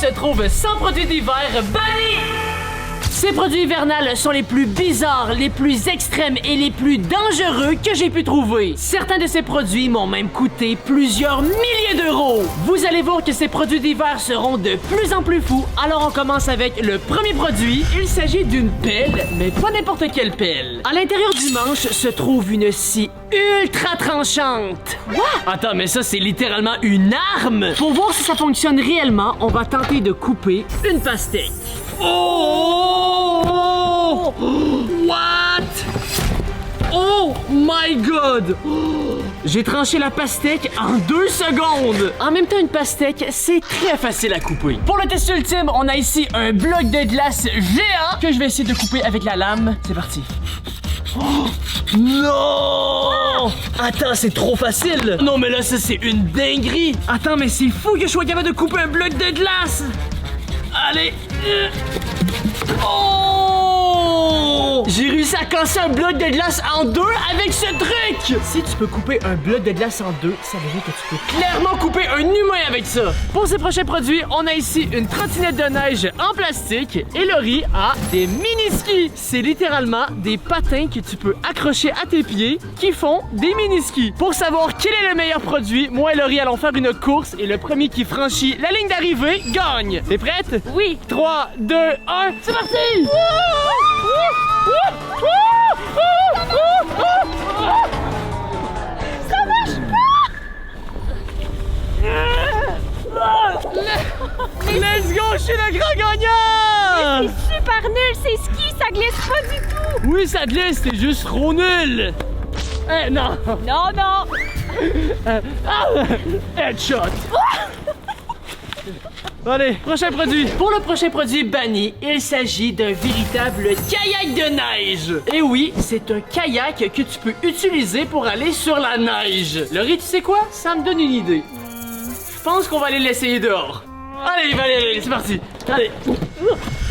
se trouve 100 produits d'hiver bannis! Ces produits hivernales sont les plus bizarres, les plus extrêmes et les plus dangereux que j'ai pu trouver. Certains de ces produits m'ont même coûté plusieurs milliers d'euros. Vous allez voir que ces produits d'hiver seront de plus en plus fous. Alors on commence avec le premier produit. Il s'agit d'une pelle, mais pas n'importe quelle pelle. À l'intérieur du manche se trouve une scie ultra tranchante. What? Attends, mais ça c'est littéralement une arme. Pour voir si ça fonctionne réellement, on va tenter de couper une pastèque. Oh! What? Oh my god! J'ai tranché la pastèque en 2 secondes! En même temps, une pastèque, c'est très facile à couper. Pour le test ultime, on a ici un bloc de glace géant que je vais essayer de couper avec la lame. C'est parti. Oh, non! Attends, c'est trop facile! Non, mais là, ça, c'est une dinguerie! Attends, mais c'est fou que je sois capable de couper un bloc de glace! Allez! Oh! J'ai réussi à casser un bloc de glace en 2 avec ce truc! Si tu peux couper un bloc de glace en 2, ça veut dire que tu peux clairement couper un humain avec ça! Pour ces prochains produits, on a ici une trottinette de neige en plastique et Laurie a des mini-skis. C'est littéralement des patins que tu peux accrocher à tes pieds qui font des mini-skis. Pour savoir quel est le meilleur produit, moi et Laurie allons faire une course et le premier qui franchit la ligne d'arrivée gagne. T'es prête? Oui. 3, 2, 1, c'est parti! Ça marche pas! Let's go, je suis le grand gagnant! C'est super nul, ces skis, ça glisse pas du tout! Oui, ça glisse, c'est juste trop nul! Eh, non! Non, non! Headshot! Allez, prochain produit. Pour le prochain produit banni, il s'agit d'un véritable kayak de neige. Et oui, c'est un kayak que tu peux utiliser pour aller sur la neige. Laurie, tu sais quoi? Ça me donne une idée. Je pense qu'on va aller l'essayer dehors. Allez, allez, c'est parti. Allez.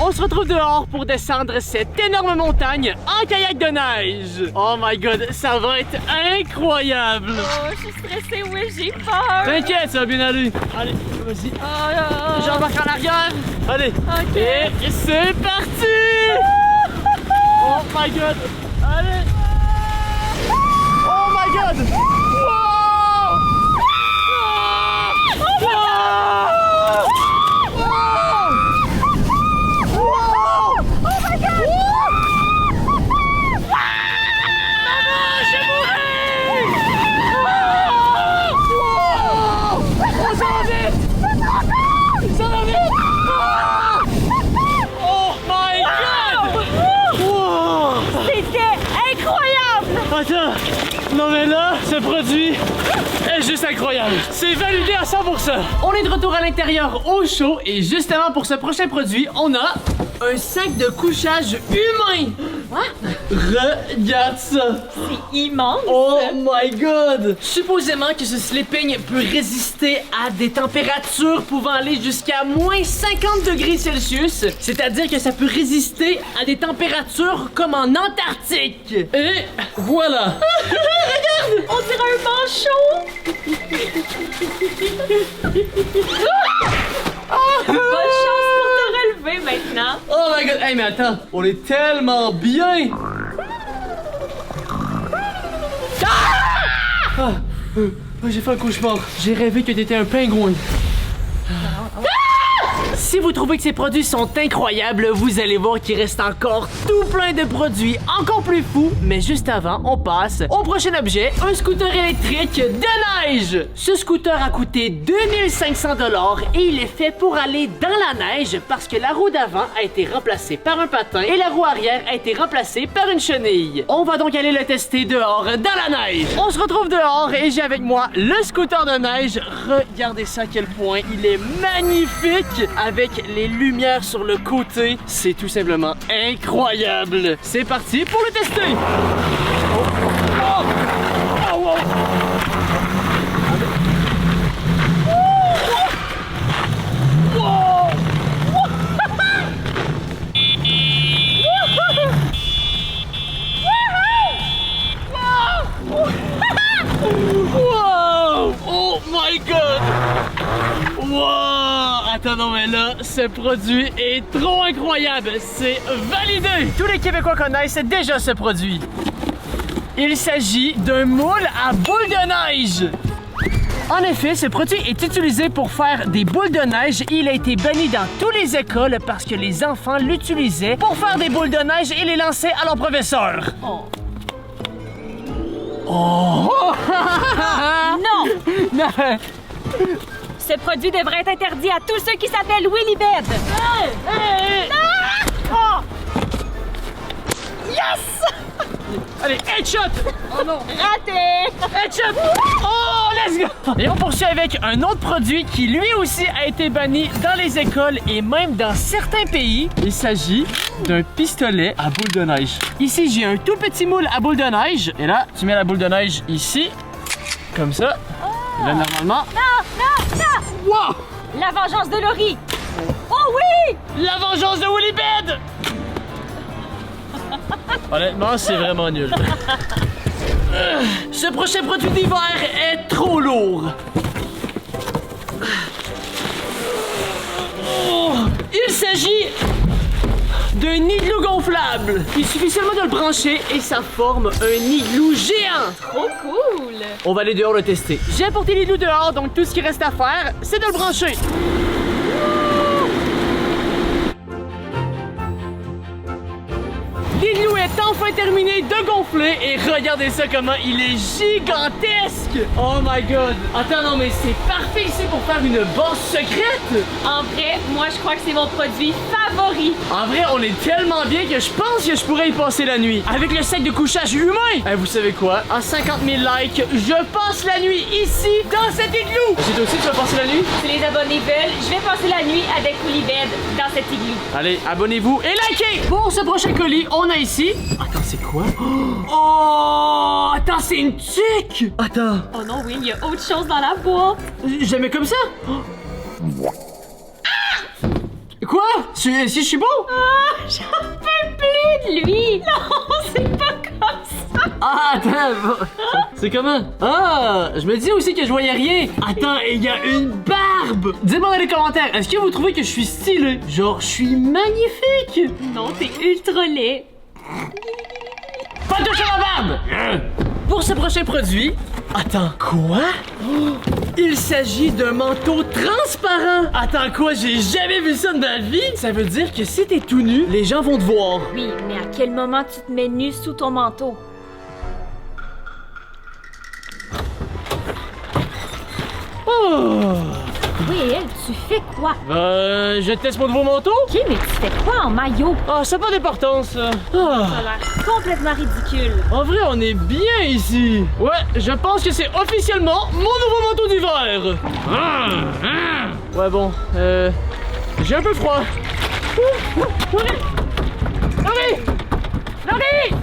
On se retrouve dehors pour descendre cette énorme montagne en kayak de neige. Oh my god, ça va être incroyable. Oh, je suis stressée, oui, j'ai peur! T'inquiète, ça va bien aller. Allez, vas-y. J'embarque en arrière. Allez. Ok. Et c'est parti. Oh my god. Allez. Oh my god. Wow. Oh my god. Attends, non mais là, ce produit est juste incroyable. C'est validé à 100%. On est de retour à l'intérieur au chaud et justement pour ce prochain produit, on a un sac de couchage humain. Regarde ça. C'est immense! Oh my god! Supposément que ce sleeping peut résister à des températures pouvant aller jusqu'à moins 50 degrés Celsius. C'est-à-dire que ça peut résister à des températures comme en Antarctique. Et voilà! Regarde! On dirait un manchot! Bonne chance pour te relever maintenant! Oh my god! Hey, mais attends! On est tellement bien! J'ai fait un cauchemar. J'ai rêvé que t'étais un pingouin. Si vous trouvez que ces produits sont incroyables, vous allez voir qu'il reste encore tout plein de produits encore plus fous. Mais juste avant, on passe au prochain objet, un scooter électrique de neige. Ce scooter a coûté 2500 $ et il est fait pour aller dans la neige parce que la roue d'avant a été remplacée par un patin et la roue arrière a été remplacée par une chenille. On va donc aller le tester dehors dans la neige. On se retrouve dehors et j'ai avec moi le scooter de neige. Regardez ça à quel point il est magnifique avec les lumières sur le côté. C'est tout simplement incroyable. C'est parti pour le tester. Oh. Oh. Oh, oh. Wow! Oh my god! Wow! Attends, non mais là, ce produit est trop incroyable. C'est validé. Tous les Québécois connaissent déjà ce produit. Il s'agit d'un moule à boules de neige. En effet, ce produit est utilisé pour faire des boules de neige. Il a été banni dans toutes les écoles parce que les enfants l'utilisaient pour faire des boules de neige et les lancer à leurs professeurs. Oh. Oh! Non! Non! Ce produit devrait être interdit à tous ceux qui s'appellent Willy Bed. Oh! Yes! Allez, headshot! Oh non! Raté! Headshot! Oh, let's go! Et on poursuit avec un autre produit qui lui aussi a été banni dans les écoles et même dans certains pays. Il s'agit d'un pistolet à boule de neige. Ici, j'ai un tout petit moule à boule de neige. Et là, tu mets la boule de neige ici, comme ça. Et là, normalement... Non! Wow! La vengeance de Laurie! Oh oui! La vengeance de Willy Bed! Honnêtement, c'est vraiment nul. Ce prochain produit d'hiver est trop lourd. Oh, il s'agit d'un igloo gonflable. Il suffit seulement de le brancher et ça forme un igloo géant. Trop cool! On va aller dehors le tester. J'ai apporté l'igloo dehors, donc tout ce qui reste à faire, c'est de le brancher. L'igloo est enfin terminé de gonfler et regardez ça comment il est gigantesque! Oh my god! Attends, non mais c'est parfait ici pour faire une base secrète! En vrai, moi je crois que c'est mon produit favori. En vrai, on est tellement bien que je pense que je pourrais y passer la nuit. Avec le sac de couchage humain! Vous savez quoi? À 50 000 likes, je passe la nuit ici, dans cet igloo! J'ai aussi, tu vas passer la nuit? Si les abonnés veulent, je vais passer la nuit avec Willy Bed dans cet igloo. Allez, abonnez-vous et likez! Pour ce prochain colis, on a ici... Attends, c'est quoi? Oh! Attends, c'est une tuque! Attends. Oh non, oui, il y a autre chose dans la boîte. Jamais comme ça? Quoi? Si je suis beau? Ah, j'en peux plus de lui. Non, c'est pas comme ça. Ah, attends. C'est comment? Ah, je me dis aussi que je voyais rien. Attends, il y a une barbe. Dis-moi dans les commentaires, est-ce que vous trouvez que je suis stylé? Genre, je suis magnifique. Non, t'es ultra laid. Pas toucher ma barbe! Pour ce prochain produit... Attends, quoi? Oh, il s'agit d'un manteau transparent! Attends, quoi? J'ai jamais vu ça de ma vie! Ça veut dire que si t'es tout nu, les gens vont te voir. Oui, mais à quel moment tu te mets nu sous ton manteau? Oh! Oui, elle, tu fais quoi? Je teste mon nouveau manteau? Ok, mais tu fais quoi en maillot? Ah, ça n'a pas d'importance. Ça a l'air complètement ridicule. En vrai, on est bien ici. Ouais, je pense que c'est officiellement mon nouveau manteau d'hiver. Ouais, bon, j'ai un peu froid. Laurie! Laurie!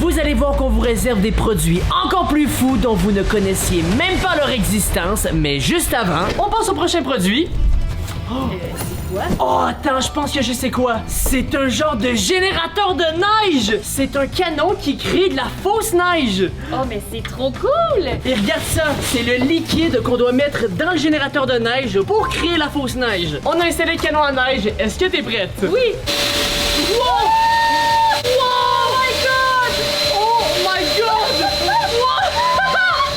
Vous allez voir qu'on vous réserve des produits encore plus fous dont vous ne connaissiez même pas leur existence, mais juste avant, on passe au prochain produit. C'est quoi? Oh, attends, je pense que je sais quoi. C'est un genre de générateur de neige. C'est un canon qui crée de la fausse neige. Oh, mais c'est trop cool! Et regarde ça, c'est le liquide qu'on doit mettre dans le générateur de neige pour créer la fausse neige. On a installé le canon à neige. Est-ce que t'es prête? Oui! Wow! Oh my god! Oh my god! Wow!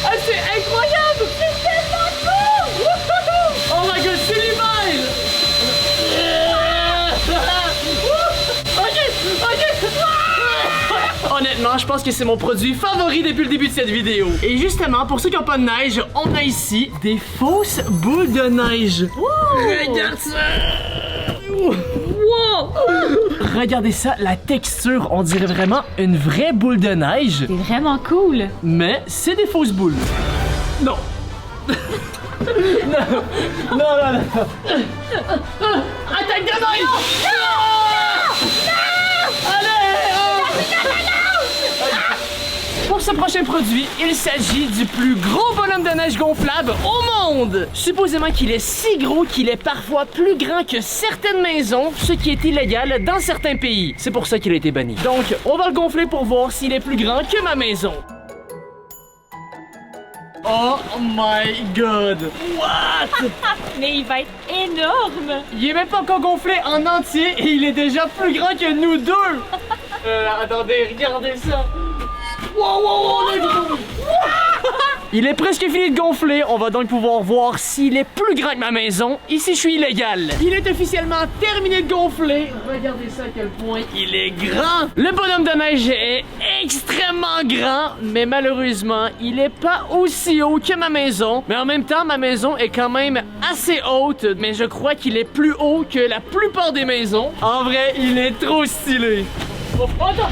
Ah, c'est incroyable! C'est tellement cool! Oh my god, c'est l'hiver! Honnêtement, je pense que c'est mon produit favori depuis le début de cette vidéo. Et justement, pour ceux qui n'ont pas de neige, on a ici des fausses boules de neige. Regarde ça! Wow! Regardez ça, la texture, on dirait vraiment une vraie boule de neige. C'est vraiment cool! Mais c'est des fausses boules. Non. Non. Non, non, non. Attaque de neige! Pour ce prochain produit, il s'agit du plus gros bonhomme de neige gonflable au monde. Supposément qu'il est si gros qu'il est parfois plus grand que certaines maisons, ce qui est illégal dans certains pays. C'est pour ça qu'il a été banni. Donc, on va le gonfler pour voir s'il est plus grand que ma maison. Oh my god! What? Mais il va être énorme! Il est même pas encore gonflé en entier et il est déjà plus grand que nous deux! Attendez, regardez ça! Wow, wow, wow, il est presque fini de gonfler, on va donc pouvoir voir s'il est plus grand que ma maison et si je suis illégal. Il est officiellement terminé de gonfler. Regardez ça à quel point il est grand. Le bonhomme de neige est extrêmement grand, mais malheureusement, il est pas aussi haut que ma maison. Mais en même temps, ma maison est quand même assez haute, mais je crois qu'il est plus haut que la plupart des maisons. En vrai, il est trop stylé. Oh, attends,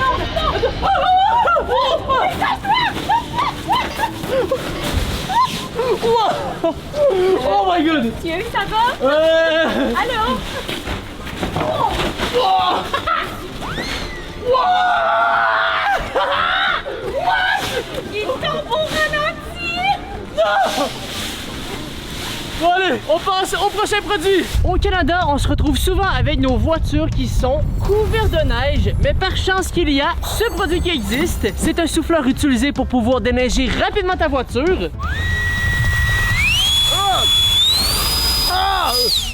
oh my god! Thierry, ça va? Allô? Il tombe au ralenti! Bon allez, on passe au prochain produit. Au Canada, on se retrouve souvent avec nos voitures qui sont couvertes de neige, mais par chance qu'il y a ce produit qui existe. C'est un souffleur utilisé pour pouvoir déneiger rapidement ta voiture.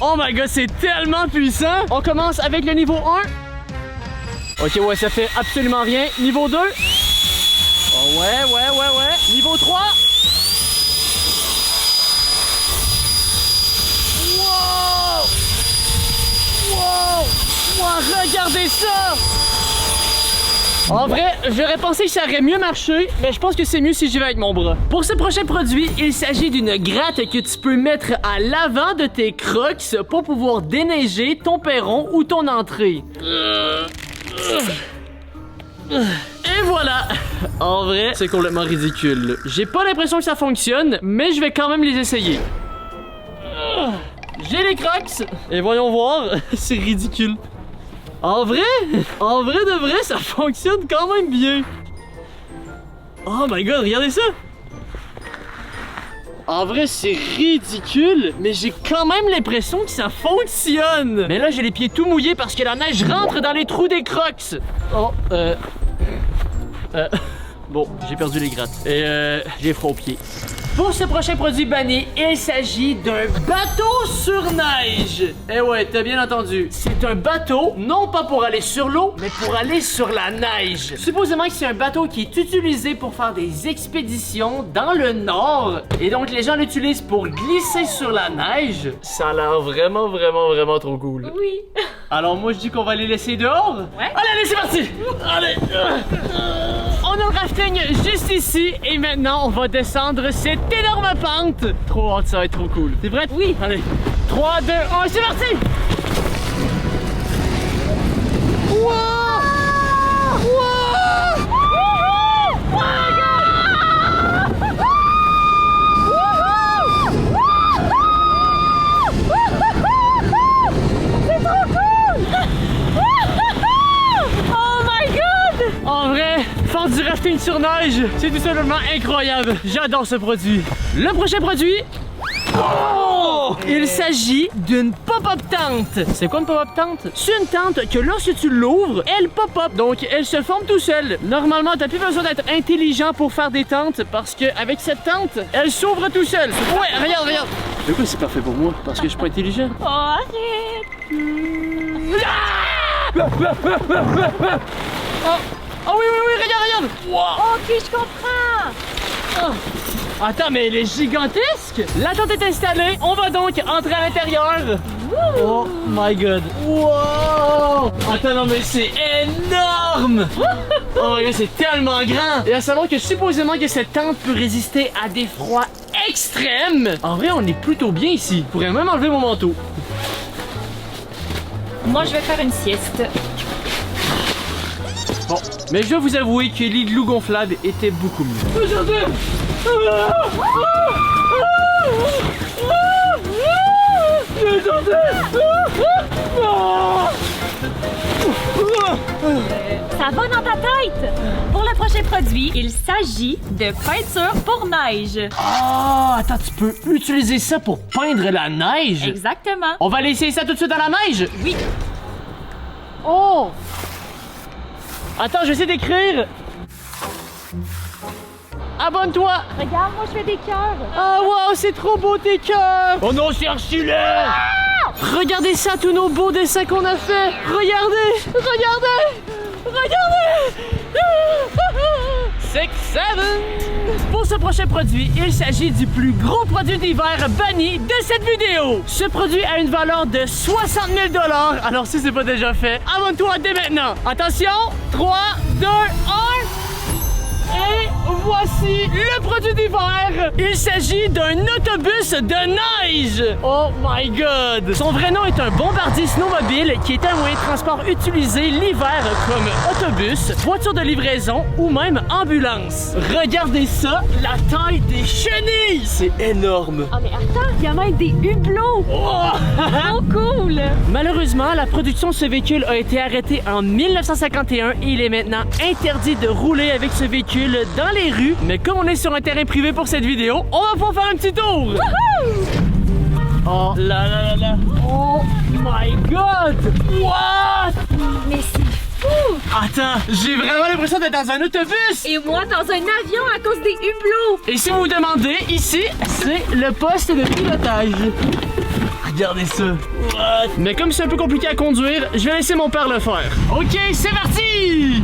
Oh my god, c'est tellement puissant. On commence avec le niveau 1. Ok, ouais, ça fait absolument rien. Niveau 2. Oh ouais. Niveau 3. Wow, regardez ça! En vrai, j'aurais pensé que ça aurait mieux marché, mais je pense que c'est mieux si j'y vais avec mon bras. Pour ce prochain produit, il s'agit d'une gratte que tu peux mettre à l'avant de tes Crocs pour pouvoir déneiger ton perron ou ton entrée. Et voilà! En vrai, c'est complètement ridicule. J'ai pas l'impression que ça fonctionne, mais je vais quand même les essayer. J'ai les Crocs! Et voyons voir, c'est ridicule. En vrai de vrai, ça fonctionne quand même bien. Oh my god, regardez ça! En vrai, c'est ridicule, mais j'ai quand même l'impression que ça fonctionne. Mais là, j'ai les pieds tout mouillés parce que la neige rentre dans les trous des Crocs. Oh, bon, j'ai perdu les grattes. Et j'ai froid aux pieds. Pour ce prochain produit banni, il s'agit d'un bateau sur neige. Eh ouais, t'as bien entendu. C'est un bateau, non pas pour aller sur l'eau, mais pour aller sur la neige. Supposément que c'est un bateau qui est utilisé pour faire des expéditions dans le nord. Et donc, les gens l'utilisent pour glisser sur la neige. Ça a l'air vraiment trop cool. Oui. Alors moi, je dis qu'on va les laisser dehors. Ouais. Allez, c'est parti. Allez. On a le rafting juste ici. Et maintenant, on va descendre cette énorme pente. Trop hâte, ça va être trop cool. T'es prête? Oui. Allez. 3, 2, 1, c'est parti. Wow! En vrai, faire du rafting sur neige, c'est tout simplement incroyable. J'adore ce produit. Le prochain produit, oh! Il s'agit d'une pop-up tente. C'est quoi une pop-up tente? C'est une tente que lorsque tu l'ouvres, elle pop-up. Donc, elle se forme tout seule. Normalement, t'as plus besoin d'être intelligent pour faire des tentes parce qu'avec cette tente, elle s'ouvre tout seule. Ouais, regarde. De quoi c'est parfait pour moi? Parce que je suis pas intelligent. Oh, arrête. Oh oui, regarde. Wow. Ok, je comprends. Oh. Attends, mais elle est gigantesque! La tente est installée, on va donc entrer à l'intérieur. Oh my god! Wow! Attends, non, mais c'est énorme! Oh my god, c'est tellement grand! Et à savoir que supposément que cette tente peut résister à des froids extrêmes. En vrai, on est plutôt bien ici. Je pourrais même enlever mon manteau. Moi, je vais faire une sieste. Bon, mais je dois vous avouer que l'igloo gonflable était beaucoup mieux. Ça va dans ta tête! Pour le prochain produit, il s'agit de peinture pour neige. Ah, attends, tu peux utiliser ça pour peindre la neige? Exactement. On va aller essayer ça tout de suite dans la neige? Oui. Oh! Attends, je vais essayer d'écrire. abonne-toi. Regarde, moi je fais des cœurs. Ah wow, c'est trop beau tes cœurs. Oh non, c'est archi-laid. Regardez ça, tous nos beaux dessins qu'on a fait. Regardez, regardez. 6, 7. Pour ce prochain produit, il s'agit du plus gros produit d'hiver banni de cette vidéo. Ce produit a une valeur de 60 000 $. Alors si c'est pas déjà fait, abonne-toi dès maintenant. Attention, 3, 2, 1. Et voici le produit d'hiver. Il s'agit d'un autobus de neige. Oh my god. Son vrai nom est un bombardier snowmobile qui est un moyen de transport utilisé l'hiver comme autobus, voiture de livraison ou même ambulance. Regardez ça, la taille des chenilles. C'est énorme. Ah mais attends, il y a même des hublots. Oh. Trop cool. Malheureusement, la production de ce véhicule a été arrêtée en 1951 et il est maintenant interdit de rouler avec ce véhicule dans les rues. Mais comme on est sur un terrain privé pour cette vidéo, on va pouvoir faire un petit tour. Wouhou! Oh là là là là. Oh my god. What? Mais c'est fou. Attends, j'ai vraiment l'impression d'être dans un autobus. Et moi dans un avion à cause des hublots. Et si vous vous demandez, ici, c'est le poste de pilotage. Regardez ça. What? Mais comme c'est un peu compliqué à conduire, je vais laisser mon père le faire. Ok, c'est parti.